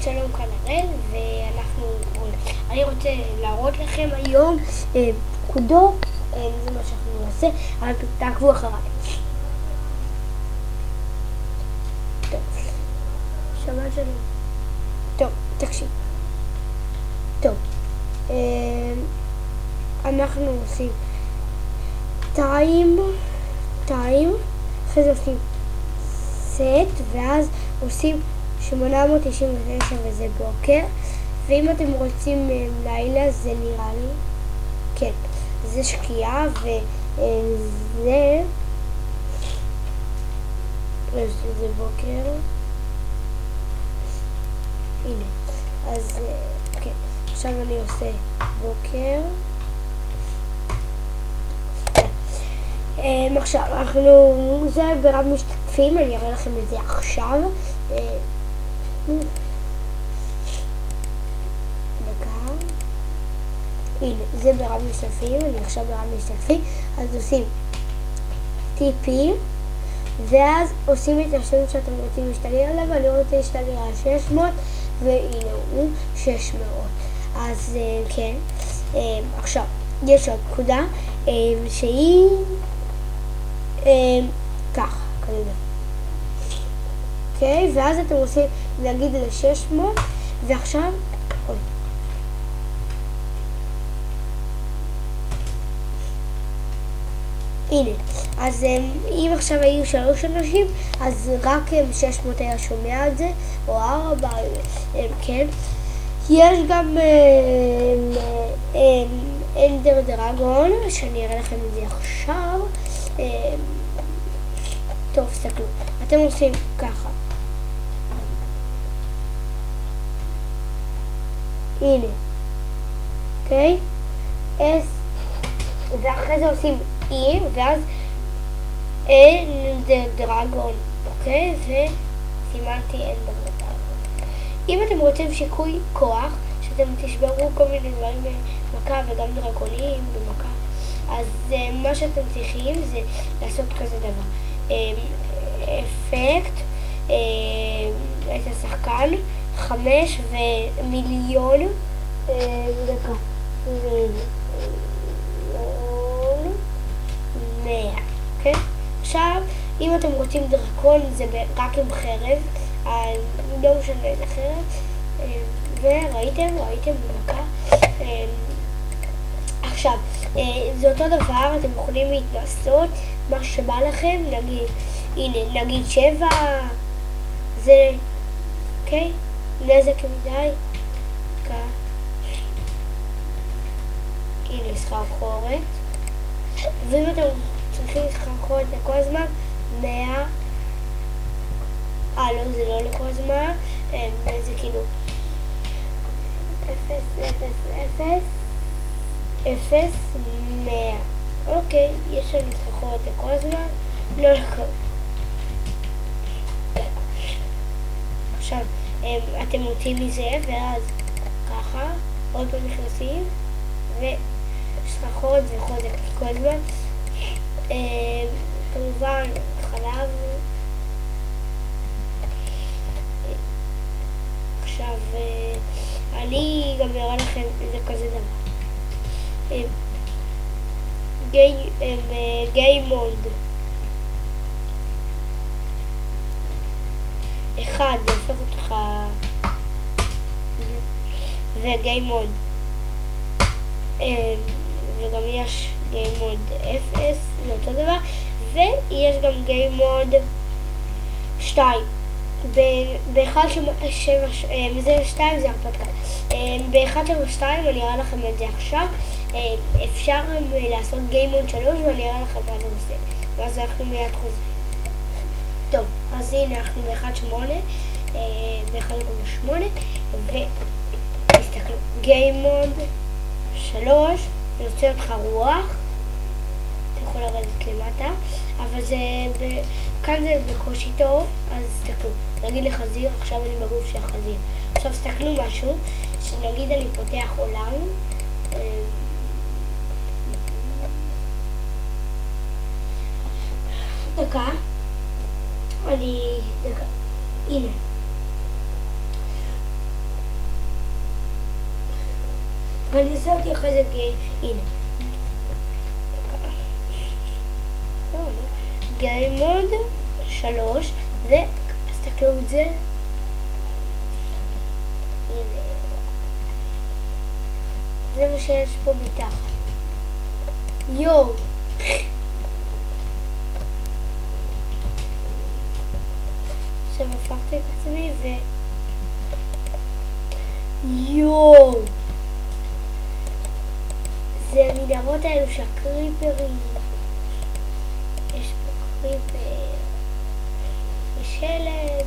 שלום, כאן הראל, אני רוצה להראות לכם היום פקודות, זה מה שאנחנו נעשה, אבל תעקבו אחריי. טוב, שבת שלום. טוב, תקשיב. טוב, אנחנו עושים טיים, אחרי זה עושים סט, ואז עושים 899 וזה בוקר, ואם אתם רוצים לילה זה נראה לי, כן, זה שקיעה וזה זה בוקר. הנה, אז כן, עכשיו אני עושה בוקר. עכשיו זה ברב משתתפים, אני אראה לכם את זה עכשיו. דקה. הנה, זה ברב משתתפים, אני עכשיו ברב משתתפים. אז עושים טיפים, ואז עושים את השם שאתם רוצים להשתגר עליו. אני רוצה להשתגר על 600, והנה הוא 600. אז כן, עכשיו יש עוד פקודה שהיא ככה, כנראה. אוקיי, ואז אתם רוצים להגיד ל-600, ועכשיו, הנה, אז אם עכשיו היו 3 אנשים, אז רק 600 היה שומע את זה, או 4, כן. יש גם אנדר דרגון, שאני אראה לכם את זה עכשיו. טוב, תסתכלו, אתם עושים ככה. הנה, אוקיי? ואחרי זה עושים אי, ואז אנדר דרגון, אוקיי? וסימנתי אנדר דרגון. אם אתם רוצים שיקוי כוח, שאתם תשברו כל מיני דברים במכה וגם דרגונים במכה, אז מה שאתם צריכים זה לעשות כזה דבר. אפקט, את השחקן, 5 ומיליון, דקה, מיליון 100, כן? עכשיו, אם אתם רוצים דרקון, זה רק עם חרב, לא משנה איזה חרב, וראיתם במכה. עכשיו, זה אותו דבר, אתם יכולים להתנסות, מה שבא לכם, נגיד, הנה, נגיד 7, זה, אוקיי? נזק מדי, הנה, סחרחורת, ואם אתם צריכים סחרחורת לכל הזמן, 100, לא, זה לא לכל הזמן, זה כאילו 0, 100. אוקיי, יש לנו סחרחורת לכל הזמן, לא לכל. עכשיו, אתם מוצאים מזה, ואז ככה, עוד פעם נכנסים, וסחרחורת וחוזק לכל הזמן. כמובן, חלב. עכשיו, אני גם אראה לכם איזה כזה דבר. גיימונד 1, זה הופך אותך, וגיימונד, וגם יש גיימונד 0, זה אותו דבר, ויש גם גיימונד 2. וזה 2 זה הרפתקה. ב-172 אני אראה לכם את זה עכשיו. אפשר לעשות גיימונד 3 ואני אראה לכם מה זה עושה. ואז אנחנו מיד חוזרים. טוב, אז הנה אנחנו ב-1.8, ב-1.8, ותסתכלו, גיימונד 3, יוצא אותך רוח. אתה יכול לרדת למטה, אבל כאן זה בקושי טוב, אז תסתכלו. נגיד לחזיר, עכשיו אני בגוף של החזיר. עכשיו תסתכלו משהו, שנגיד אני פותח עולם, דקה, דקה, הנה. ואני אעשה אותי אחרי זה הנה. גיימוד 3, ותסתכלו את זה. הנה. זה מה שיש פה מתחת. יואו. עכשיו הפכתי את עצמי יואו. זה המנהרות האלו של הקריפרים. יש פה קריפר. ושלג.